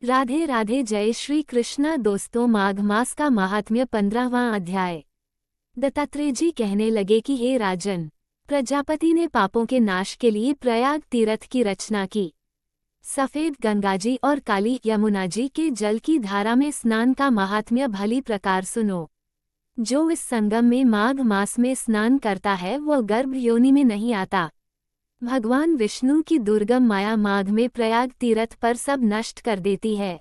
राधे राधे, जय श्री कृष्णा। दोस्तों, माघ मास का महात्म्य 15वां अध्याय। दत्तात्रेय जी कहने लगे कि हे राजन, प्रजापति ने पापों के नाश के लिए प्रयाग तीर्थ की रचना की। सफेद गंगा जी और काली यमुना जी के जल की धारा में स्नान का महात्म्य भली प्रकार सुनो। जो इस संगम में माघ मास में स्नान करता है वह गर्भ योनि में नहीं आता। भगवान विष्णु की दुर्गम माया माघ में प्रयाग तीर्थ पर सब नष्ट कर देती है।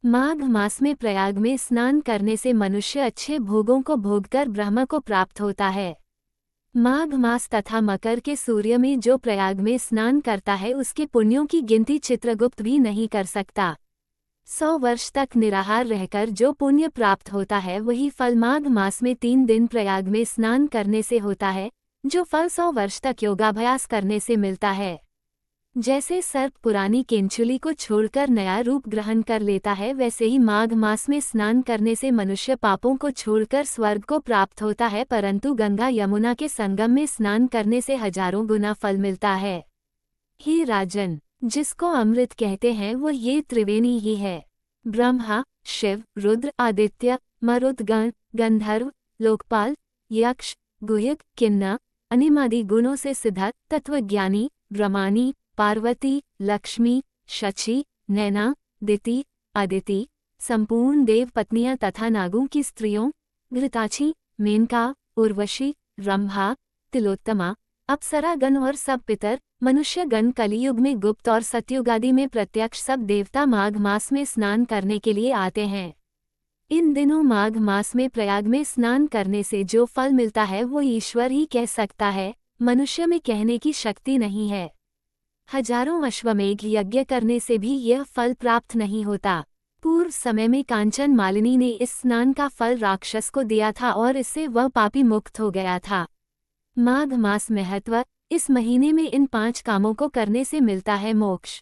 माघ मास में प्रयाग में स्नान करने से मनुष्य अच्छे भोगों को भोगकर ब्रह्म को प्राप्त होता है। माघ मास तथा मकर के सूर्य में जो प्रयाग में स्नान करता है उसके पुण्यों की गिनती चित्रगुप्त भी नहीं कर सकता। 100 वर्ष तक निराहार रहकर जो पुण्य प्राप्त होता है वही फल माघ मास में 3 दिन प्रयाग में स्नान करने से होता है, जो फल 100 वर्ष तक योगाभ्यास करने से मिलता है। जैसे सर्प पुरानी केंचुली को छोड़कर नया रूप ग्रहण कर लेता है, वैसे ही माघ मास में स्नान करने से मनुष्य पापों को छोड़कर स्वर्ग को प्राप्त होता है। परंतु गंगा यमुना के संगम में स्नान करने से हजारों गुना फल मिलता है। हे राजन, जिसको अमृत कहते हैं वो ये त्रिवेणी ही है। ब्रह्मा, शिव, रुद्र, आदित्य, मरुदगण, गंधर्व, लोकपाल, यक्ष, गुह्यक, किन्नर, अनिमादि गुणों से सिद्ध तत्वज्ञानी, ब्रह्मानी, पार्वती, लक्ष्मी, शची, नैना, दिति, अदिति, संपूर्ण देव पत्नियां तथा नागों की स्त्रियों, घृताची, मेनका, उर्वशी, रंभा, तिलोत्तमा, अप्सरागण और सब पितर, मनुष्यगण कलियुग में गुप्त और सतयुगादि में प्रत्यक्ष सब देवता माघ मास में स्नान करने के लिए आते हैं। इन दिनों माघ मास में प्रयाग में स्नान करने से जो फल मिलता है वो ईश्वर ही कह सकता है, मनुष्य में कहने की शक्ति नहीं है। हजारों अश्वमेघ यज्ञ करने से भी यह फल प्राप्त नहीं होता। पूर्व समय में कांचन मालिनी ने इस स्नान का फल राक्षस को दिया था और इससे वह पापी मुक्त हो गया था। माघ मास महत्व। इस महीने में इन 5 कामों को करने से मिलता है मोक्ष।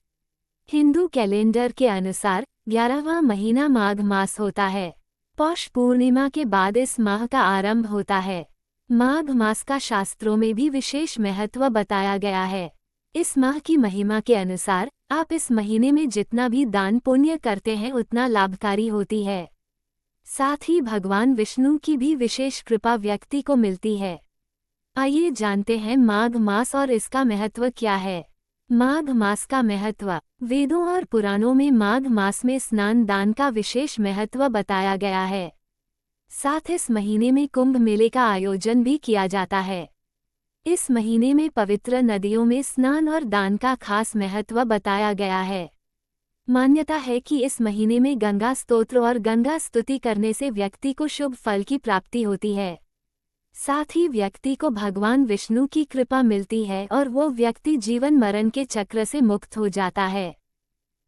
हिंदू कैलेंडर के अनुसार 11वां महीना माघ मास होता है। पौष पूर्णिमा के बाद इस माह का आरंभ होता है। माघ मास का शास्त्रों में भी विशेष महत्व बताया गया है। इस माह की महिमा के अनुसार आप इस महीने में जितना भी दान पुण्य करते हैं उतना लाभकारी होती है। साथ ही भगवान विष्णु की भी विशेष कृपा व्यक्ति को मिलती है। आइए जानते हैं माघ मास और इसका महत्व क्या है। माघ मास का महत्व। वेदों और पुराणों में माघ मास में स्नान दान का विशेष महत्व बताया गया है। साथ इस महीने में कुंभ मेले का आयोजन भी किया जाता है। इस महीने में पवित्र नदियों में स्नान और दान का खास महत्व बताया गया है। मान्यता है कि इस महीने में गंगा स्तोत्र और गंगा स्तुति करने से व्यक्ति को शुभ फल की प्राप्ति होती है। साथ ही व्यक्ति को भगवान विष्णु की कृपा मिलती है और वो व्यक्ति जीवन मरण के चक्र से मुक्त हो जाता है।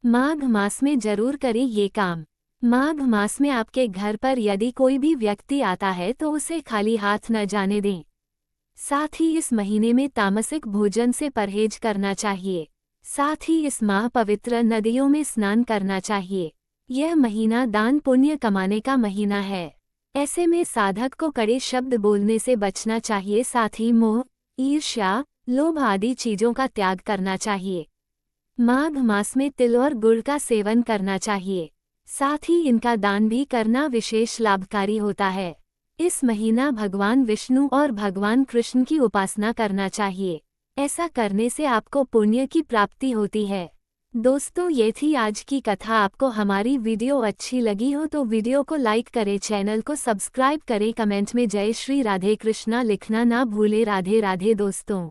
माघ मास में जरूर करें ये काम। माघ मास में आपके घर पर यदि कोई भी व्यक्ति आता है तो उसे खाली हाथ न जाने दें। साथ ही इस महीने में तामसिक भोजन से परहेज करना चाहिए। साथ ही इस माह पवित्र नदियों में स्नान करना चाहिए। यह महीना दान पुण्य कमाने का महीना है। ऐसे में साधक को कड़े शब्द बोलने से बचना चाहिए। साथ ही मोह, ईर्ष्या, लोभ आदि चीजों का त्याग करना चाहिए। माघ मास में तिल और गुड़ का सेवन करना चाहिए। साथ ही इनका दान भी करना विशेष लाभकारी होता है। इस महीना भगवान विष्णु और भगवान कृष्ण की उपासना करना चाहिए। ऐसा करने से आपको पुण्य की प्राप्ति होती है। दोस्तों, ये थी आज की कथा। आपको हमारी वीडियो अच्छी लगी हो तो वीडियो को लाइक करें, चैनल को सब्सक्राइब करें, कमेंट में जय श्री राधे कृष्णा लिखना ना भूले। राधे राधे दोस्तों।